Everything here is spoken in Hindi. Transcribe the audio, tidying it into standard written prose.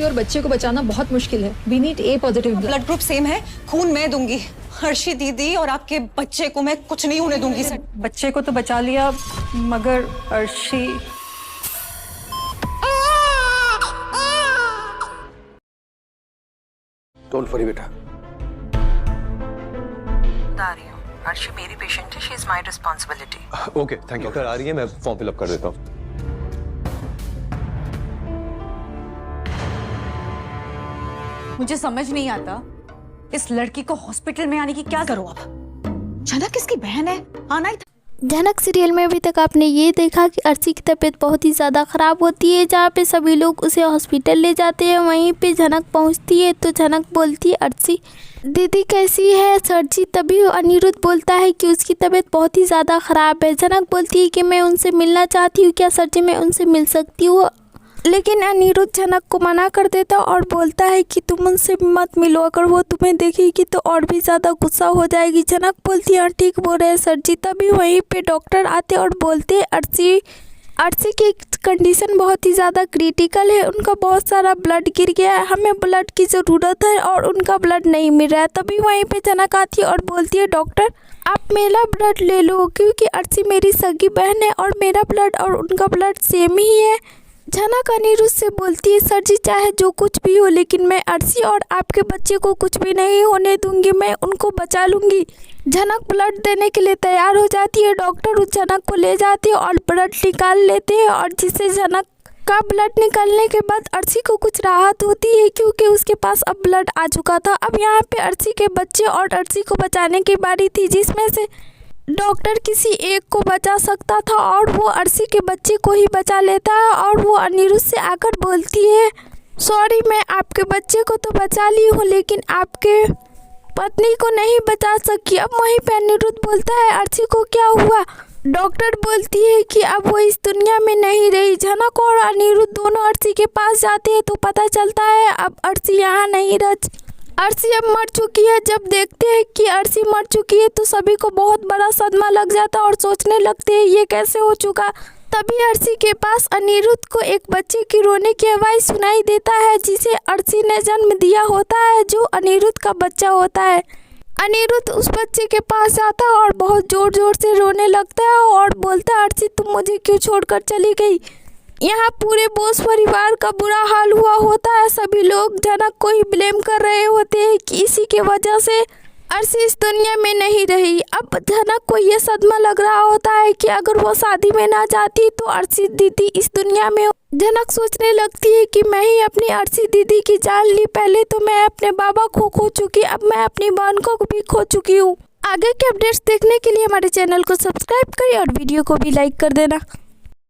और बच्चे को बचाना बहुत मुश्किल है। We need a positive blood group same है, खून मैं दूंगी। हर्षी दीदी और आपके बच्चे को मैं कुछ नहीं होने दूंगी। सर बच्चे को तो बचा लिया, मगर अर्शी डोंट वरी बेटा। बता रही हूँ, अर्शी मेरी पेशेंट है, she is my responsibility. Okay thank you. Doctor आ रही है, मैं फॉर्म फिल अप कर देता हूँ। मुझे समझ नहीं आता इस लड़की को हॉस्पिटल में आने की क्या करो अब। जनक किसकी बहन है, आना ही था। जनक सीरियल में अभी तक आपने ये देखा कि अर्शी की तबीयत बहुत ही ज़्यादा ख़राब होती है, जहाँ पे सभी लोग उसे हॉस्पिटल ले जाते हैं। वहीं पे जनक पहुँचती है तो जनक बोलती है, अर्शी दीदी कैसी है सर जी? तभी अनिरुद्ध बोलता है कि उसकी तबीयत बहुत ही ज़्यादा ख़राब है। जनक बोलती है कि मैं उनसे मिलना चाहती हूँ, क्या सर जी मैं उनसे मिल सकती हूँ? लेकिन अनिरुद्ध जनक को मना कर देता और बोलता है कि तुम उनसे मत मिलो, अगर वो तुम्हें देखेगी तो और भी ज़्यादा गुस्सा हो जाएगी। जनक बोलती है ठीक बोल रहे सर जी। तभी वहीं पे डॉक्टर आते और बोलते अर्शी की कंडीशन बहुत ही ज़्यादा क्रिटिकल है, उनका बहुत सारा ब्लड गिर गया है, हमें ब्लड की ज़रूरत है और उनका ब्लड नहीं मिल रहा है। तभी वहीं पे जनक आती है और बोलती है डॉक्टर आप मेरा ब्लड ले लो, क्योंकि अर्शी मेरी सगी बहन है और मेरा ब्लड और उनका ब्लड सेम ही है। जनक अनिरुद्ध से बोलती है सर जी चाहे जो कुछ भी हो, लेकिन मैं अर्शी और आपके बच्चे को कुछ भी नहीं होने दूंगी, मैं उनको बचा लूंगी। जनक ब्लड देने के लिए तैयार हो जाती है। डॉक्टर उस जनक को ले जाते हैं और ब्लड निकाल लेते हैं, और जिससे जनक का ब्लड निकलने के बाद अर्शी को कुछ राहत होती है, क्योंकि उसके पास अब ब्लड आ चुका था। अब यहाँ पे अर्शी के बच्चे और अर्शी को बचाने की बारी थी, जिसमें से डॉक्टर किसी एक को बचा सकता था और वो अर्शी के बच्चे को ही बचा लेता है। और वो अनिरुद्ध से आकर बोलती है सॉरी मैं आपके बच्चे को तो बचा ली हूँ, लेकिन आपके पत्नी को नहीं बचा सकी। अब वहीं पे अनिरुद्ध बोलता है अर्शी को क्या हुआ? डॉक्टर बोलती है कि अब वो इस दुनिया में नहीं रही। जनक और अनिरुद्ध दोनों अर्शी के पास जाते हैं तो पता चलता है अब अर्शी यहाँ नहीं रह, अर्शी अब मर चुकी है। जब देखते हैं कि अर्शी मर चुकी है तो सभी को बहुत बड़ा सदमा लग जाता है और सोचने लगते हैं ये कैसे हो चुका। तभी अर्शी के पास अनिरुद्ध को एक बच्चे की रोने की आवाज़ सुनाई देता है, जिसे अर्शी ने जन्म दिया होता है, जो अनिरुद्ध का बच्चा होता है। अनिरुद्ध उस बच्चे के पास जाता है और बहुत ज़ोर ज़ोर से रोने लगता है और बोलता है अर्शी तुम मुझे क्यों छोड़कर चली गई? यहाँ पूरे बोस परिवार का बुरा हाल हुआ होता है। सभी लोग जनक को ही ब्लेम कर रहे होते हैं कि इसी के वजह से अर्शी इस दुनिया में नहीं रही। अब जनक को ये सदमा लग रहा होता है कि अगर वो शादी में ना जाती तो अर्शी दीदी इस दुनिया में। जनक सोचने लगती है कि मैं ही अपनी अर्शी दीदी की जान ली। पहले तो मैं अपने बाबा को खो चुकी, अब मैं अपनी बहन को भी खो चुकी हूँ। आगे के अपडेट्स देखने के लिए हमारे चैनल को सब्सक्राइब करिए और वीडियो को भी लाइक कर देना।